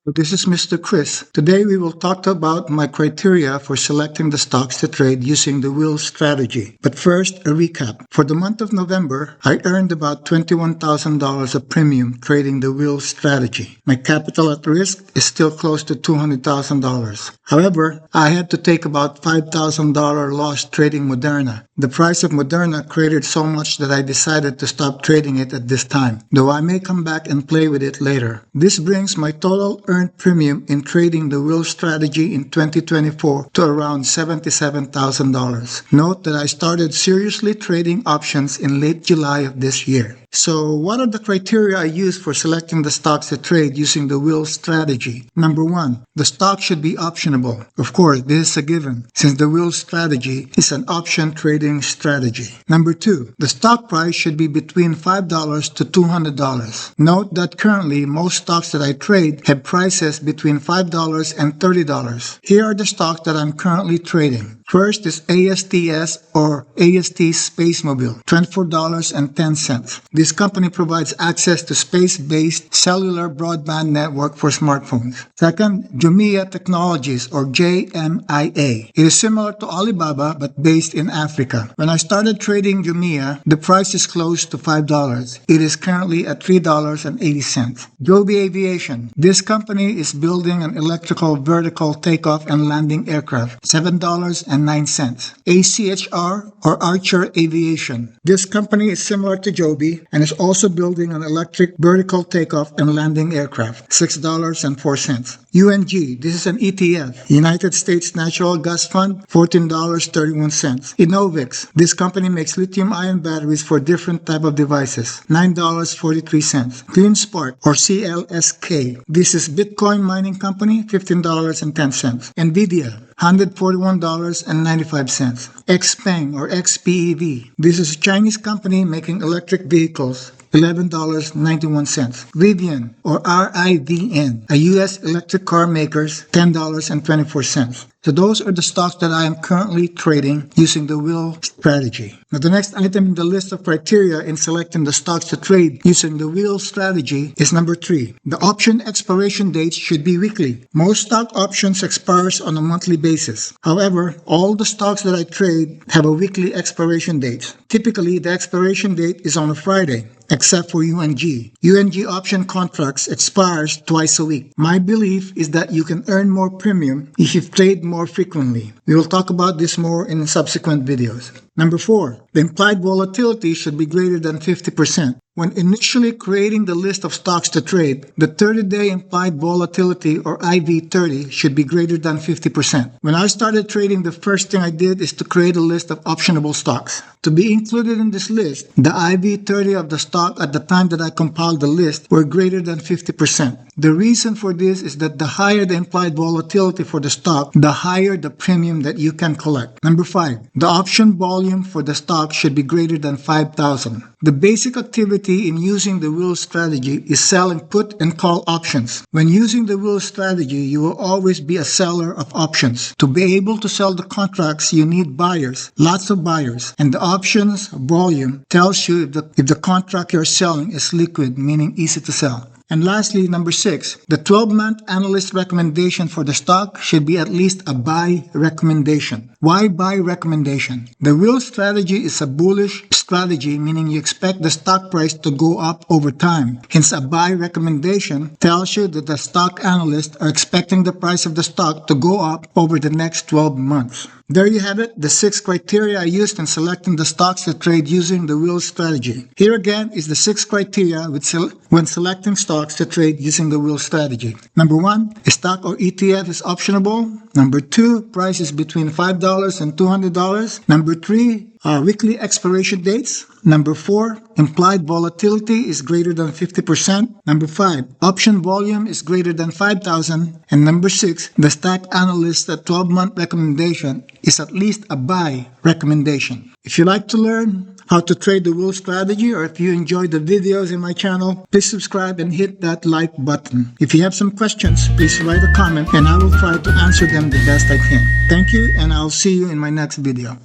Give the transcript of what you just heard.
This is MrChris. Today we will talk about my criteria for selecting the stocks to trade using the wheel strategy. But first, a recap. For the month of November, I earned about $21,000 of premium trading the wheel strategy. My capital at risk is still close to $200,000. However, I had to take about $5,000 loss trading Moderna. The price of Moderna cratered so much that I decided to stop trading it at this time, though I may come back and play with it later. This brings my total earned premium in trading the wheel strategy in 2024 to around $77,000. Note that I started seriously trading options in late July of this year. So what are the criteria I use for selecting the stocks to trade using the wheel strategy? Number 1, the stock should be optionable. Of course, this is a given, since the wheel strategy is an option trading strategy. Number 2, the stock price should be between $5 to $200. Note that currently most stocks that I trade have prices between $5 and $30. Here are the stocks that I'm currently trading. First is ASTS or AST Spacemobile, $24.10. This company provides access to space-based cellular broadband network for smartphones. Second, Jumia Technologies or JMIA. It is similar to Alibaba but based in Africa. When I started trading Jumia, the price is close to $5. It is currently at $3.80. Joby Aviation. This company is building an electrical vertical takeoff and landing aircraft, $7.09. ACHR or Archer Aviation. This company is similar to Joby and is also building an electric vertical takeoff and landing aircraft, $6.04. UNG, this is an ETF, United States Natural Gas Fund, $14.31. Innovix, this company makes lithium-ion batteries for different type of devices, $9.43. CleanSpark or CLSK, this is Bitcoin mining company, $15.10. Nvidia, $141.95. XPeng or XPEV. This is a Chinese company making electric vehicles. $11.91. Rivian or RIVN, a U.S. electric car makers, $10.24. So those are the stocks that I am currently trading using the wheel strategy. Now the next item in the list of criteria in selecting the stocks to trade using the wheel strategy is number 3. The option expiration dates should be weekly. Most stock options expires on a monthly basis. However, all the stocks that I trade have a weekly expiration date. Typically, the expiration date is on a Friday, except for UNG. UNG option contracts expires twice a week. My belief is that you can earn more premium if you trade more frequently. We will talk about this more in subsequent videos. Number 4, the implied volatility should be greater than 50%. When initially creating the list of stocks to trade, the 30-day implied volatility or IV30 should be greater than 50%. When I started trading, the first thing I did is to create a list of optionable stocks. To be included in this list, the IV30 of the stock at the time that I compiled the list were greater than 50%. The reason for this is that the higher the implied volatility for the stock, the higher the premium that you can collect. Number 5, the option volume for the stock should be greater than 5,000. The basic activity in using the wheel strategy is selling put and call options. When using the wheel strategy, you will always be a seller of options. To be able to sell the contracts, you need buyers, lots of buyers, and the options volume tells you if the contract you're selling is liquid, meaning easy to sell. And lastly, number 6, the 12-month analyst recommendation for the stock should be at least a buy recommendation. Why buy recommendation? The wheel strategy is a bullish strategy, meaning you expect the stock price to go up over time. Hence, a buy recommendation tells you that the stock analysts are expecting the price of the stock to go up over the next 12 months. There you have it, the 6 criteria I used in selecting the stocks to trade using the wheel strategy. Here again is the 6 criteria when selecting stocks to trade using the wheel strategy. Number 1, a stock or ETF is optionable. Number 2, price is between $5 and $200. Number 3, weekly expiration dates. Number 4, implied volatility is greater than 50%. Number 5, option volume is greater than 5,000. And number 6, the stock analyst's 12-month recommendation is at least a buy recommendation. If you like to learn how to trade the wheel strategy, or if you enjoyed the videos in my channel, please subscribe and hit that like button. If you have some questions, please write a comment and I will try to answer them the best I can. Thank you, and I'll see you in my next video.